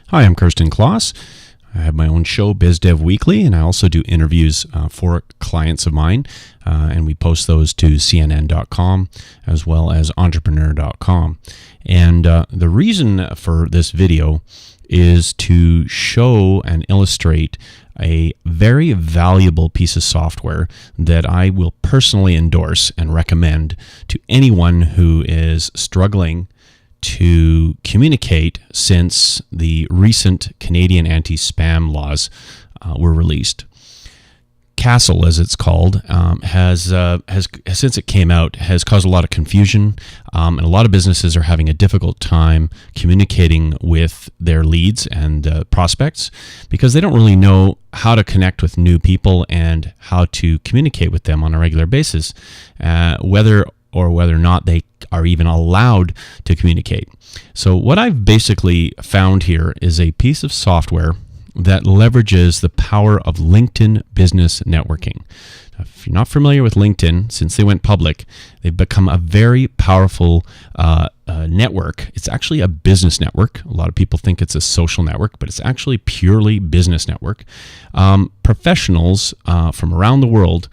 Hi, I'm Kirsten Kloss. I have my own show, BizDev Weekly, and I also do interviews for clients of mine, and we post those to CNN.com as well as Entrepreneur.com. And the reason for this video is to show and illustrate a very valuable piece of software that I will personally endorse and recommend to anyone who is struggling to communicate since the recent Canadian anti-spam laws were released. Castle, as it's called, has since it came out, has caused a lot of confusion, and a lot of businesses are having a difficult time communicating with their leads and prospects because they don't really know how to connect with new people and how to communicate with them on a regular basis, whether or not they are even allowed to communicate. So what I've basically found here is a piece of software that leverages the power of LinkedIn business networking. Now, if you're not familiar with LinkedIn, since they went public, they've become a very powerful network. It's actually a business network. A lot of people think it's a social network, but it's actually purely business network. Professionals from around the world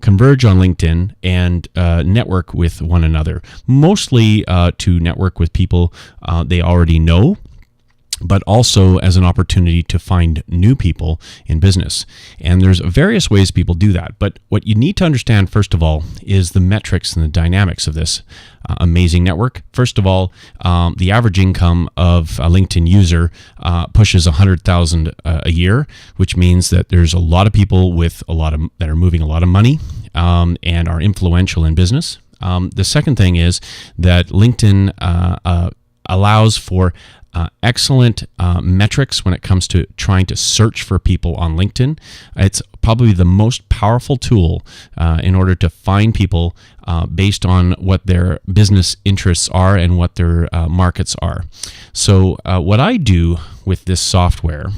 converge on LinkedIn and network with one another, mostly to network with people they already know, but also as an opportunity to find new people in business. And there's various ways people do that. But what you need to understand, first of all, is the metrics and the dynamics of this amazing network. First of all, the average income of a LinkedIn user pushes $100,000 a year, which means that there's a lot of people with that are moving a lot of money and are influential in business. The second thing is that LinkedIn allows for excellent metrics when it comes to trying to search for people on LinkedIn. It's probably the most powerful tool in order to find people based on what their business interests are and what their markets are. So what I do with this software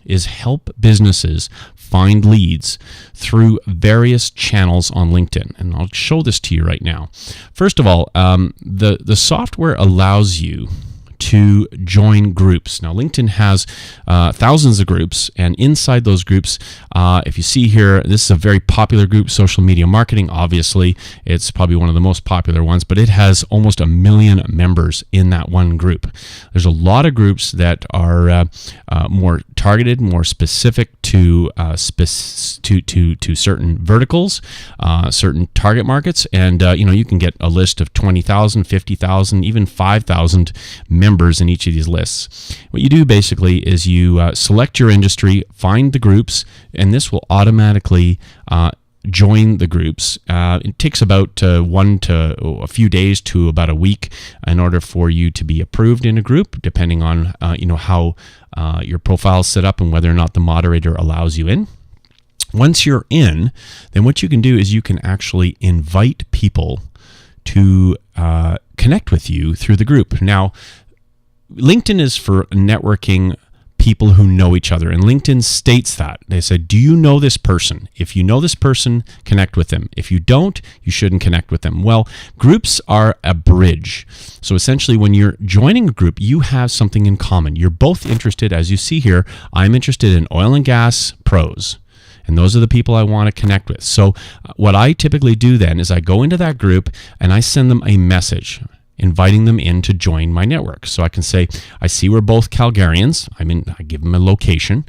is help businesses find leads through various channels on LinkedIn. And I'll show this to you right now. First of all, the software allows you to join groups. Now, LinkedIn has thousands of groups, and inside those groups, if you see here, this is a very popular group, Social Media Marketing. Obviously, it's probably one of the most popular ones, but it has almost 1 million members in that one group. There's a lot of groups that are more targeted, more specific to certain verticals, certain target markets, and you can get a list of 20,000, 50,000, even 5,000 members in each of these lists. What you do basically is you select your industry, find the groups, and this will automatically join the groups. It takes about a few days to about a week in order for you to be approved in a group, depending on how your profile is set up and whether or not the moderator allows you in. Once you're in, then what you can do is you can actually invite people to connect with you through the group. Now, LinkedIn is for networking people who know each other, and LinkedIn states that. They said, do you know this person? If you know this person, connect with them. If you don't, you shouldn't connect with them. Well, groups are a bridge. So essentially, when you're joining a group, you have something in common. You're both interested, as you see here. I'm interested in oil and gas pros, and those are the people I want to connect with. So what I typically do then is I go into that group and I send them a message inviting them in to join my network. So I can say, I see we're both Calgarians. I give them a location.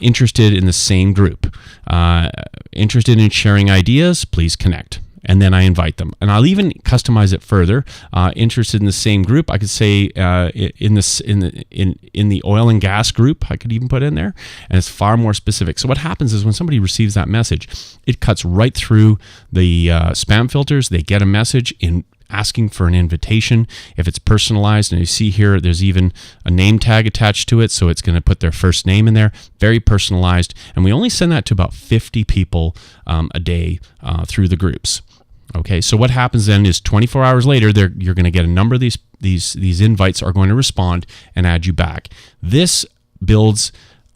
Interested in the same group. Interested in sharing ideas, please connect. And then I invite them. And I'll even customize it further. Interested in the same group, I could say in the oil and gas group, I could even put in there. And it's far more specific. So what happens is when somebody receives that message, it cuts right through the spam filters. They get a message asking for an invitation. If it's personalized, and you see here, there's even a name tag attached to it, so it's going to put their first name in there. Very personalized. And we only send that to about 50 people a day through the groups. Okay, so what happens then is 24 hours later, you're going to get a number of these invites are going to respond and add you back. This builds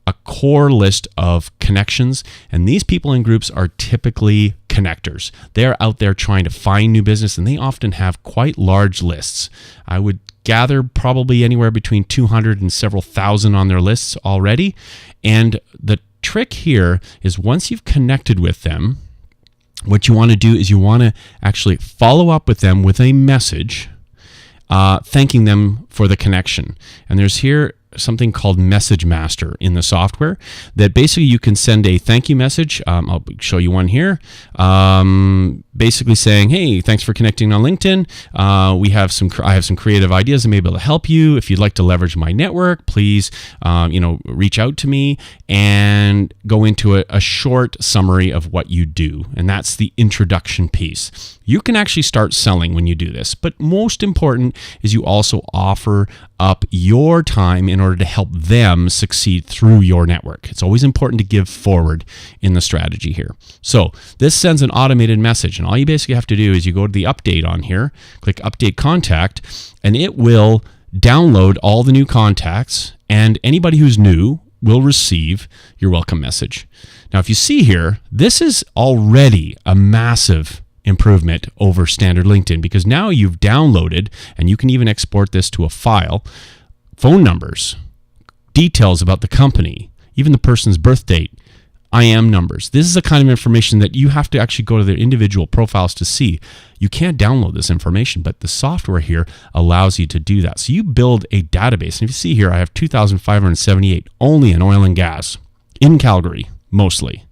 a core list of connections, and these people in groups are typically connectors. They're out there trying to find new business, and they often have quite large lists. I would gather probably anywhere between 200 and several thousand on their lists already. And the trick here is once you've connected with them, what you want to do is you want to actually follow up with them with a message thanking them for the connection. And there's here something called Message Master in the software that basically you can send a thank you message. I'll show you one here. Basically saying, hey, thanks for connecting on LinkedIn. I have some creative ideas that may be able to help you. If you'd like to leverage my network, please, reach out to me, and go into a short summary of what you do. And that's the introduction piece. You can actually start selling when you do this, but most important is you also offer up your time in order to help them succeed through your network. It's always important to give forward in the strategy here. So this sends an automated message, and all you basically have to do is you go to the update on here, click update contact, and it will download all the new contacts, and anybody who's new will receive your welcome message. Now, if you see here, this is already a massive improvement over standard LinkedIn, because now you've downloaded, and you can even export this to a file, phone numbers, details about the company, even the person's birth date, IM numbers. This is the kind of information that you have to actually go to their individual profiles to see. You can't download this information, but the software here allows you to do that. So you build a database. And if you see here, I have 2,578 only in oil and gas in Calgary, mostly.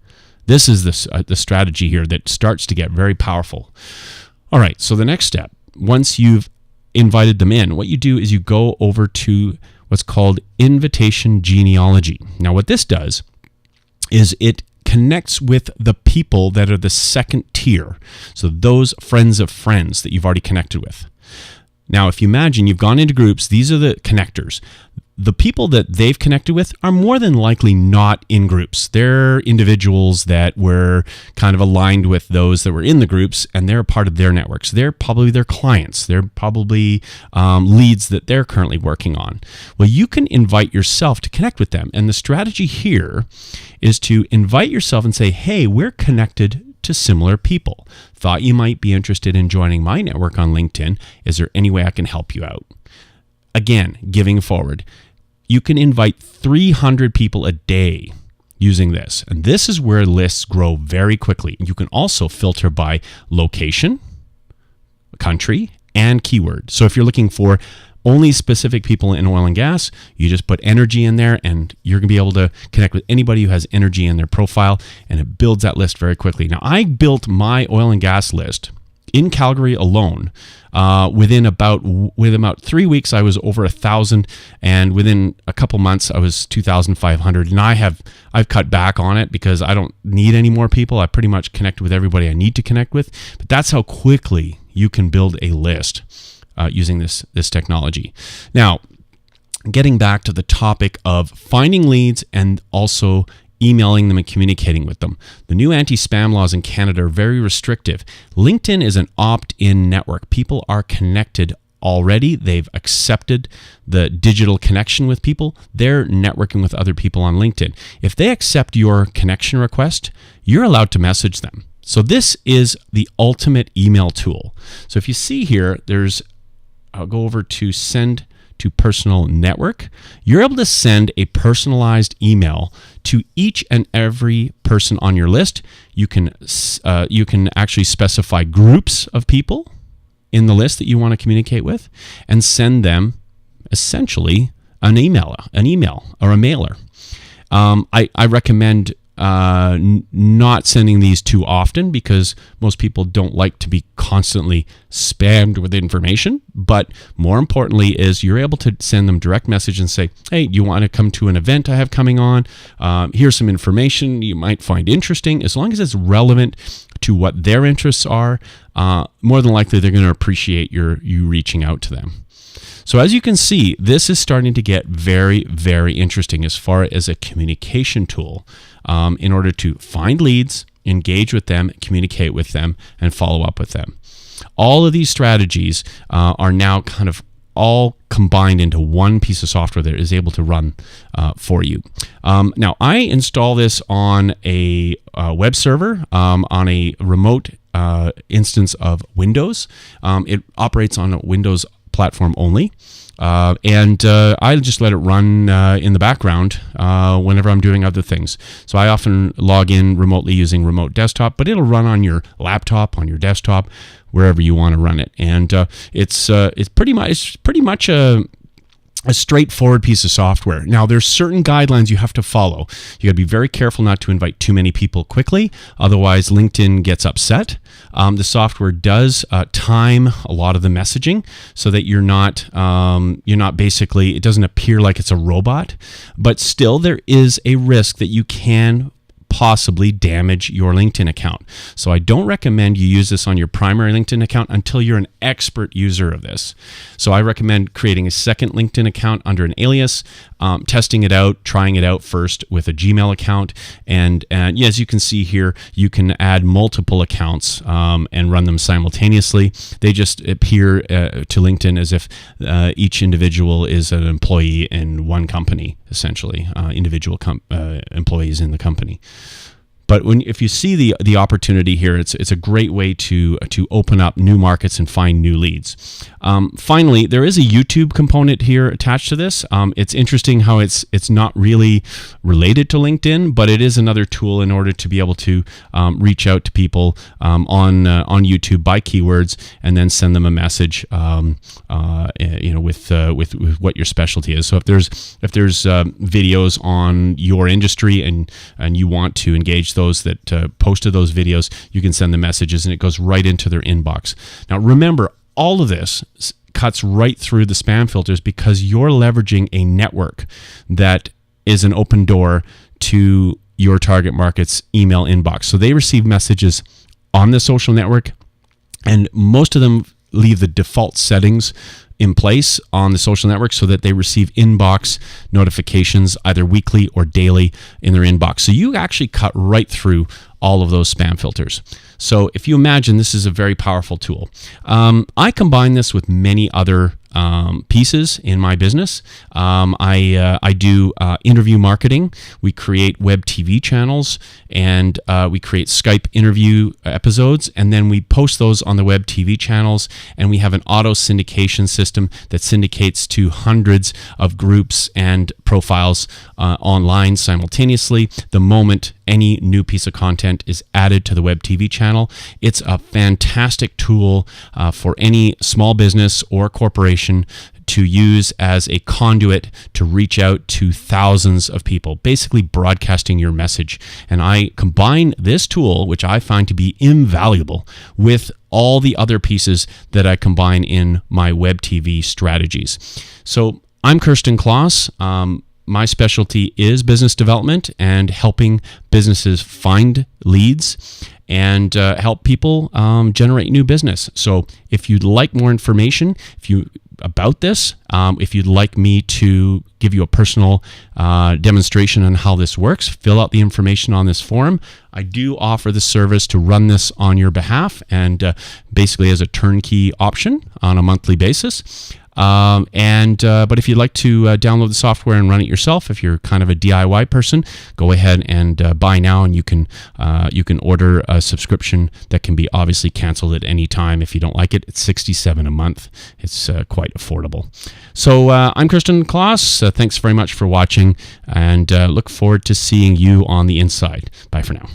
This is the strategy here that starts to get very powerful. All right, so the next step, once you've invited them in, what you do is you go over to what's called invitation genealogy. Now, what this does is it connects with the people that are the second tier. So those friends of friends that you've already connected with. Now, if you imagine you've gone into groups, these are the connectors. The people that they've connected with are more than likely not in groups. They're individuals that were kind of aligned with those that were in the groups, and they're a part of their networks. They're probably their clients. They're probably leads that they're currently working on. Well, you can invite yourself to connect with them. And the strategy here is to invite yourself and say, hey, we're connected to similar people. Thought you might be interested in joining my network on LinkedIn. Is there any way I can help you out? Again, giving forward. You can invite 300 people a day using this. And this is where lists grow very quickly. You can also filter by location, country, and keyword. So if you're looking for only specific people in oil and gas, you just put energy in there, and you're going to be able to connect with anybody who has energy in their profile, and it builds that list very quickly. Now, I built my oil and gas list in Calgary alone. Within about 3 weeks, I was over 1,000, and within a couple months, I was 2,500. And I've cut back on it because I don't need any more people. I pretty much connect with everybody I need to connect with. But that's how quickly you can build a list using this technology. Now, getting back to the topic of finding leads and also emailing them and communicating with them. The new anti-spam laws in Canada are very restrictive. LinkedIn is an opt-in network. People are connected already. They've accepted the digital connection with people. They're networking with other people on LinkedIn. If they accept your connection request, you're allowed to message them. So this is the ultimate email tool. So if you see here, I'll go over to send to personal network. You're able to send a personalized email to each and every person on your list. You can actually specify groups of people in the list that you want to communicate with, and send them essentially an email or a mailer. I recommend not sending these too often, because most people don't like to be constantly spammed with information. But more importantly is you're able to send them direct message and say, hey, you want to come to an event I have coming on? Here's some information you might find interesting. As long as it's relevant to what their interests are, more than likely they're going to appreciate you reaching out to them. So as you can see, this is starting to get very, very interesting as far as a communication tool in order to find leads, engage with them, communicate with them, and follow up with them. All of these strategies are now kind of all combined into one piece of software that is able to run for you. Now, I install this on a web server, on a remote instance of Windows. It operates on a Windows platform only. And I just let it run in the background whenever I'm doing other things. So I often log in remotely using Remote Desktop, but it'll run on your laptop, on your desktop, wherever you want to run it. And it's pretty much a straightforward piece of software. Now, there's certain guidelines you have to follow. You got to be very careful not to invite too many people quickly, otherwise LinkedIn gets upset. The software does time a lot of the messaging so that you're not basically, it doesn't appear like it's a robot, but still there is a risk that you can possibly damage your LinkedIn account. So I don't recommend you use this on your primary LinkedIn account until you're an expert user of this. So I recommend creating a second LinkedIn account under an alias, testing it out, trying it out first with a Gmail account. And yeah, as you can see here, you can add multiple accounts and run them simultaneously. They just appear to LinkedIn as if each individual is an employee in one company, essentially, individual employees in the company. But if you see the opportunity here, it's a great way to open up new markets and find new leads. Finally, there is a YouTube component here attached to this. It's interesting how it's not really related to LinkedIn, but it is another tool in order to be able to reach out to people on YouTube by keywords and then send them a message, with what your specialty is. So if there's videos on your industry and you want to engage those that posted those videos, you can send the messages and it goes right into their inbox. Now remember, all of this cuts right through the spam filters because you're leveraging a network that is an open door to your target market's email inbox. So they receive messages on the social network, and most of them leave the default settings in place on the social network so that they receive inbox notifications either weekly or daily in their inbox. So you actually cut right through all of those spam filters. So if you imagine, this is a very powerful tool. I combine this with many other pieces in my business. I do interview marketing. We create web TV channels, and we create Skype interview episodes, and then we post those on the web TV channels, and we have an auto syndication system that syndicates to hundreds of groups and profiles online simultaneously the moment any new piece of content is added to the web TV channel. It's a fantastic tool for any small business or corporation to use as a conduit to reach out to thousands of people, basically broadcasting your message. And I combine this tool, which I find to be invaluable, with all the other pieces that I combine in my web TV strategies. So I'm Kirsten Kloss. My specialty is business development and helping businesses find leads and help people generate new business. So if you'd like more information about this, if you'd like me to give you a personal demonstration on how this works, fill out the information on this form. I do offer the service to run this on your behalf and basically as a turnkey option on a monthly basis. But if you'd like to download the software and run it yourself, if you're kind of a DIY person, go ahead and buy now, and you can order a subscription that can be obviously canceled at any time if you don't like it. It's $67 a month. It's quite affordable. So I'm Kirsten Kloss. Thanks very much for watching, and look forward to seeing you on the inside. Bye for now.